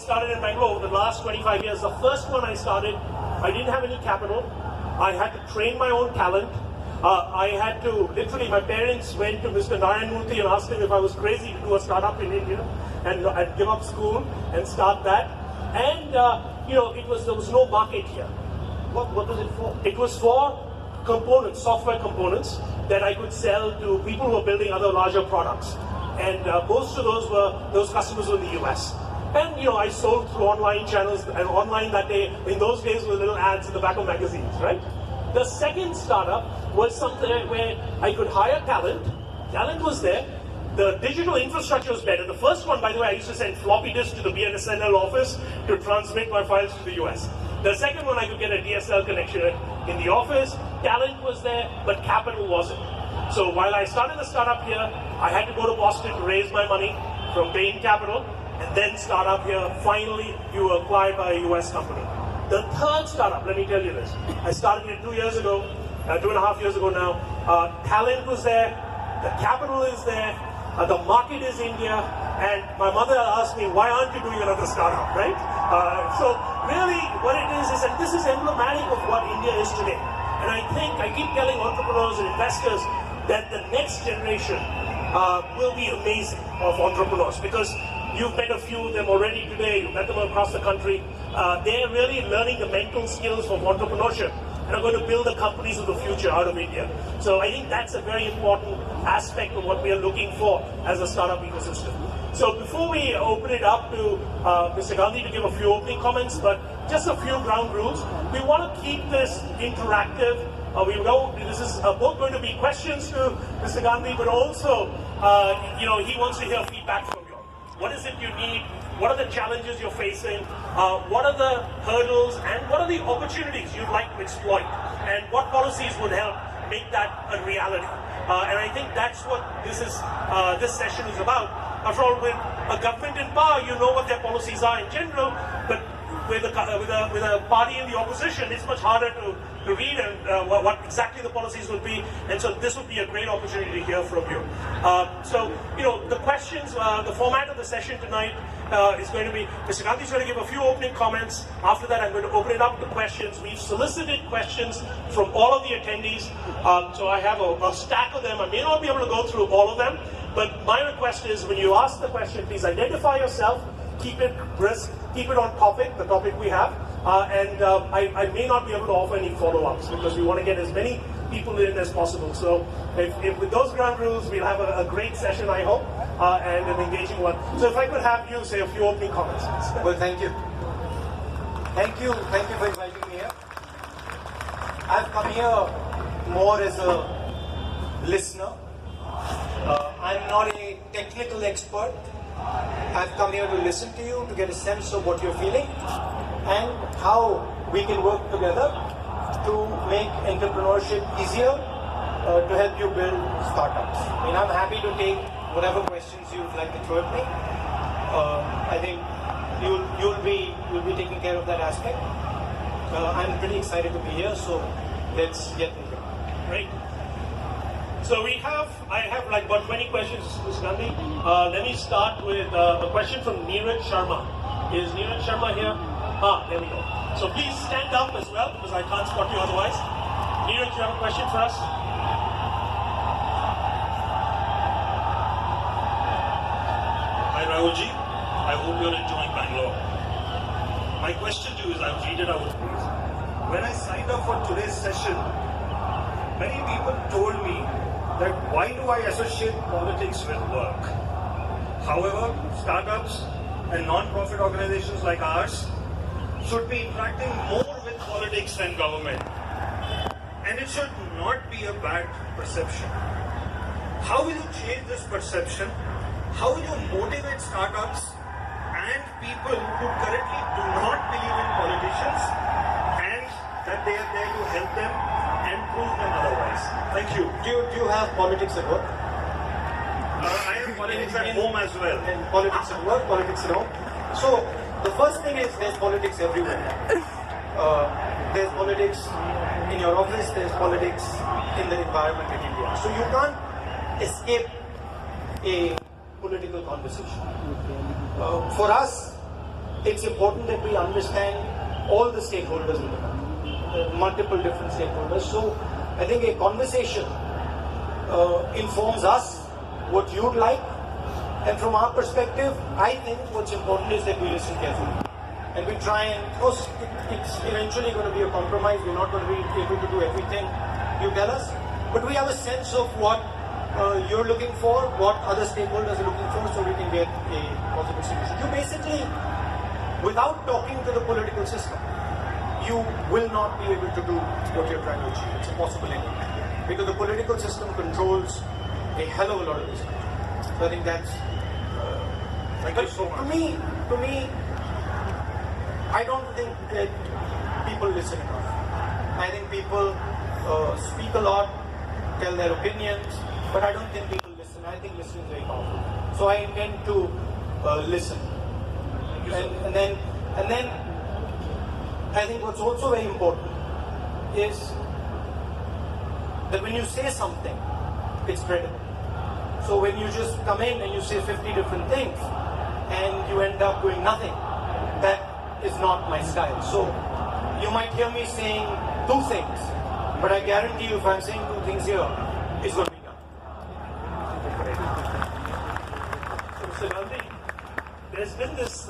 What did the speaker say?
started in Bangalore over the last 25 years. The first one I started, I didn't have any capital. I had to train my own talent. I had to, literally, my parents went to Mr. Narayan Murthy and asked him if I was crazy to do a startup in India, and I'd give up school and start that. And, there was no market here. What was it for? It was for components, software components, that I could sell to people who were building other larger products. And most of those customers were in the US. And I sold through online channels, and online that day, in those days, were little ads in the back of magazines, right? The second startup was something where I could hire talent. Talent was there. The digital infrastructure was better. The first one, by the way, I used to send floppy disks to the BNSNL office to transmit my files to the US. The second one, I could get a DSL connection in the office. Talent was there, but capital wasn't. So while I started the startup here, I had to go to Boston to raise my money from Bain Capital, and then start up here. Finally, you were acquired by a US company. The third startup, let me tell you this. I started it 2 years ago, 2.5 years ago now. Talent was there, the capital is there, the market is India, and my mother asked me, why aren't you doing another startup, right? So really what it is that this is emblematic of what India is today. And I keep telling entrepreneurs and investors that the next generation will be amazing of entrepreneurs, because you've met a few of them already today, you've met them across the country. They're really learning the mental skills of entrepreneurship and are going to build the companies of the future out of India. So I think that's a very important aspect of what we are looking for as a startup ecosystem. So before we open it up to Mr. Gandhi to give a few opening comments, but just a few ground rules, we want to keep this interactive. We know this is both going to be questions to Mr. Gandhi, but also, he wants to hear feedback from you. What is it you need? What are the challenges you're facing? What are the hurdles? And what are the opportunities you'd like to exploit? And what policies would help make that a reality? And I think that's what this session is about. After all, with a government in power, you know what their policies are in general, but with a party in the opposition, it's much harder to read and what exactly the policies will be. And so this would be a great opportunity to hear from you. The questions, the format of the session tonight is going to be, Mr. Gandhi is going to give a few opening comments. After that, I'm going to open it up to questions. We've solicited questions from all of the attendees. So I have a stack of them. I may not be able to go through all of them, but my request is when you ask the question, please identify yourself, keep it brisk, keep it on topic, the topic we have, and I may not be able to offer any follow-ups because we want to get as many people in as possible. So if with those ground rules, we'll have a great session, I hope, and an engaging one. So if I could have you say a few opening comments. Well, thank you. Thank you for inviting me here. I've come here more as a listener. I'm not a technical expert. I've come here to listen to you, to get a sense of what you're feeling and how we can work together to make entrepreneurship easier, to help you build startups. I mean, I'm happy to take whatever questions you'd like to throw at me. I think you'll be taking care of that aspect. I'm pretty excited to be here, so let's get moving. Great. So I have like about 20 questions, Ms. Gandhi. Let me start with a question from Neeraj Sharma. Is Neeraj Sharma here? There we go. So please stand up as well, because I can't spot you otherwise. Neeraj, you have a question for us? Hi Rahulji, I hope you're enjoying Bangalore. My question to you is, I'll read it out please. When I signed up for today's session, many people told me that why do I associate politics with work? However, startups and non-profit organizations like ours should be interacting more with politics than government. And it should not be a bad perception. How will you change this perception? How will you motivate startups and people who currently do not believe in politicians and that they are there to help them and prove them otherwise? Thank you. Do you have politics at work? I have politics at home as well. And politics at work, politics at home. So the first thing is there's politics everywhere. There's politics in your office, there's politics in the environment in India. So you can't escape a political conversation. For us, it's important that we understand all the stakeholders in the country, multiple different stakeholders. So I think a conversation informs us what you'd like, and from our perspective, I think what's important is that we listen carefully. And we try and, of course, it's eventually going to be a compromise. We're not going to be able to do everything you tell us, but we have a sense of what you're looking for, what other stakeholders are looking for, so we can get a positive solution. You basically, without talking to the political system, you will not be able to do what you're trying to achieve. It's impossible anyway, because the political system controls a hell of a lot of this country. So I think that's. Thank you so much. To me, I don't think that people listen enough. I think people speak a lot, tell their opinions, but I don't think people listen. I think listening is very powerful. So I intend to listen. And then I think what's also very important is that when you say something, it's credible. So when you just come in and you say 50 different things and you end up doing nothing, that is not my style. So you might hear me saying 2 things, but I guarantee you if I'm saying 2 things here, it's going to be done. So Mr. Gandhi, there's been this